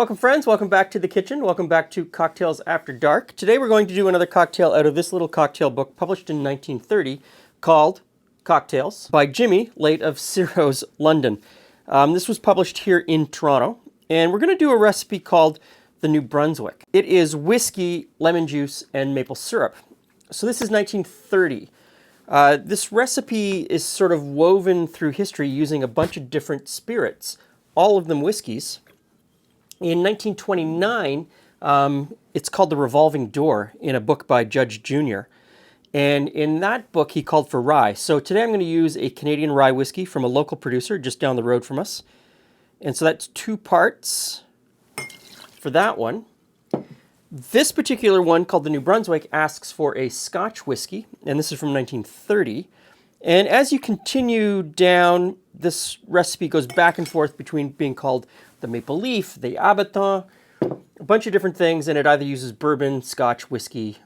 Welcome friends, welcome back to the kitchen, welcome back to Cocktails After Dark. Today we're going to do another cocktail out of this little cocktail book published in 1930 called Cocktails by Jimmy, late of Ciro's London. This was published here in Toronto, and we're going to do a recipe called the New Brunswick. It is whiskey, lemon juice, and maple syrup. So this is 1930. This recipe is sort of woven through history using a bunch of different spirits, all of them whiskeys. In 1929, it's called The Revolving Door in a book by Judge Junior. And in that book, he called for rye. So today I'm going to use a Canadian rye whiskey from a local producer just down the road from us. And so that's 2 parts for that one. This particular one, called the New Brunswick, asks for a Scotch whiskey, and this is from 1930. And as you continue down, this recipe goes back and forth between being called the Maple Leaf, the Abaton, a bunch of different things, and it either uses bourbon, Scotch, whiskey,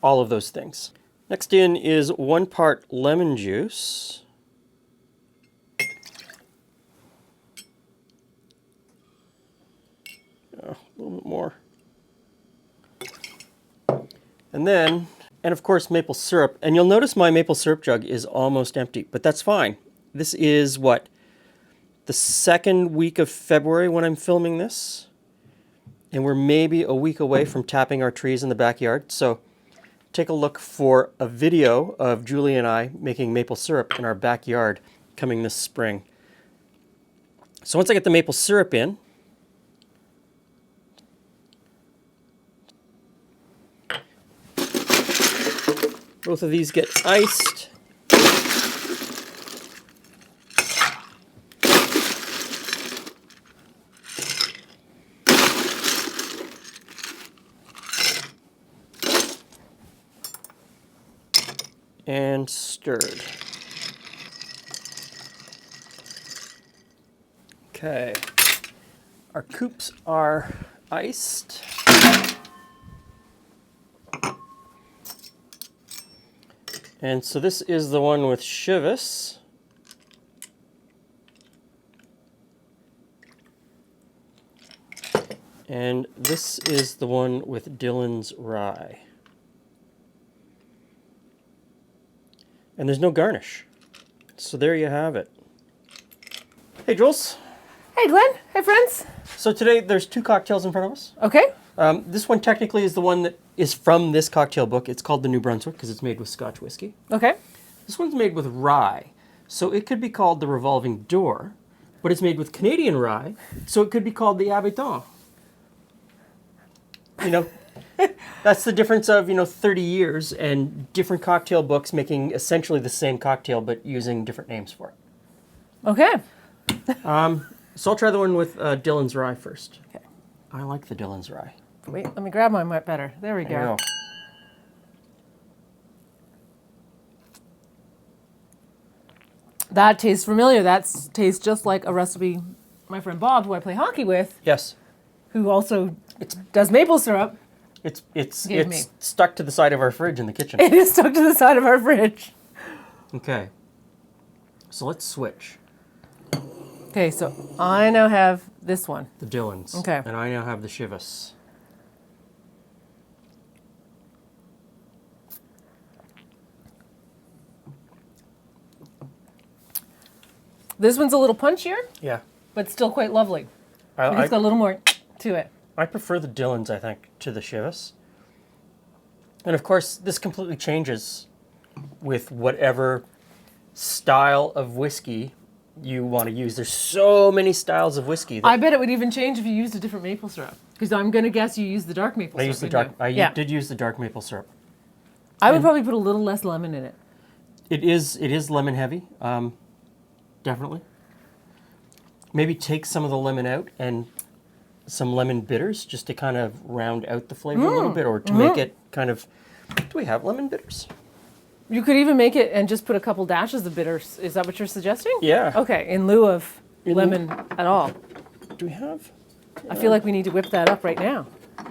all of those things. Next in is 1 part lemon juice. A little bit more. And of course, maple syrup. And you'll notice my maple syrup jug is almost empty, but that's fine. This is what? The second week of February when I'm filming this. And we're maybe a week away from tapping our trees in the backyard. So take a look for a video of Julie and I making maple syrup in our backyard coming this spring. So once I get the maple syrup in, both of these get iced. And stirred. Okay, our coops are iced. And so this is the one with Chivas. And this is the one with Dillon's Rye. And there's no garnish. So there you have it. Hey, Jules. Hey, Glenn. Hey, friends. So today there's 2 cocktails in front of us. Okay. This one technically is the one that is from this cocktail book. It's called the New Brunswick because it's made with Scotch whiskey. Okay. This one's made with rye. So it could be called the Revolving Door, but it's made with Canadian rye, so it could be called the Abaton. You know, that's the difference of, 30 years and different cocktail books making essentially the same cocktail but using different names for it. Okay. So I'll try the one with Dillon's Rye first. Okay. I like the Dillon's Rye. Wait, let me grab mine better. There we There you go. go. That tastes familiar. That tastes just like a recipe my friend Bob, who I play hockey with, Yes. who also does maple syrup. It's Give me. stuck to the side of our fridge in the kitchen. It is stuck to the side of our fridge. Okay. So let's switch. Okay, so I now have this one. The Dillons. Okay. And I now have the Chivas. This one's a little punchier, Yeah. but still quite lovely. It's got a little more to it. I prefer the Dillons, I think, to the Chivas. And of course, this completely changes with whatever style of whiskey you want to use. There's so many styles of whiskey. I bet it would even change if you used a different maple syrup. Because I'm going to guess you used the dark maple syrup. I used the dark. didn't you? Did use the dark maple syrup. I would probably put a little less lemon in it. It is lemon heavy, definitely. Maybe take some of the lemon out and some lemon bitters just to kind of round out the flavor a little bit, or to make it kind of. Do we have lemon bitters? You could even make it and just put a couple dashes of bitters. Is that what you're suggesting? Yeah. Okay, in lieu of lemon at all. Do we have? I feel like we need to whip that up right now.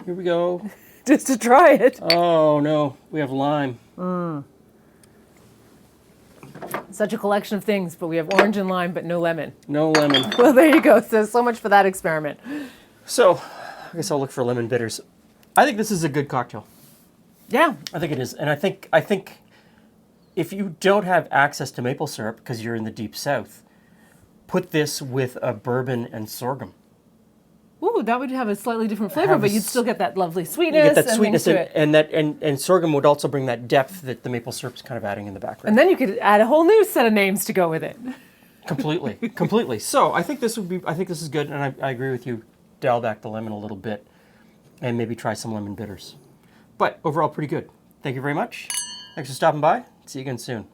Here we go. Just to try it. Oh no, we have lime. Such a collection of things, but we have orange and lime, but no lemon. No lemon. Well, there you go. So much for that experiment. So, I guess I'll look for lemon bitters. I think this is a good cocktail. Yeah. I think it is, and I think if you don't have access to maple syrup because you're in the deep south, put this with a bourbon and sorghum. Ooh, that would have a slightly different flavor, Have but a you'd still get that lovely sweetness. You get that and sweetness, things to and, it. and sorghum would also bring that depth that the maple syrup's kind of adding in the background. And then you could add a whole new set of names to go with it. Completely, completely. So I think this would be. I think this is good, and I agree with you. Dial back the lemon a little bit, and maybe try some lemon bitters. But overall, pretty good. Thank you very much. Thanks for stopping by. See you again soon.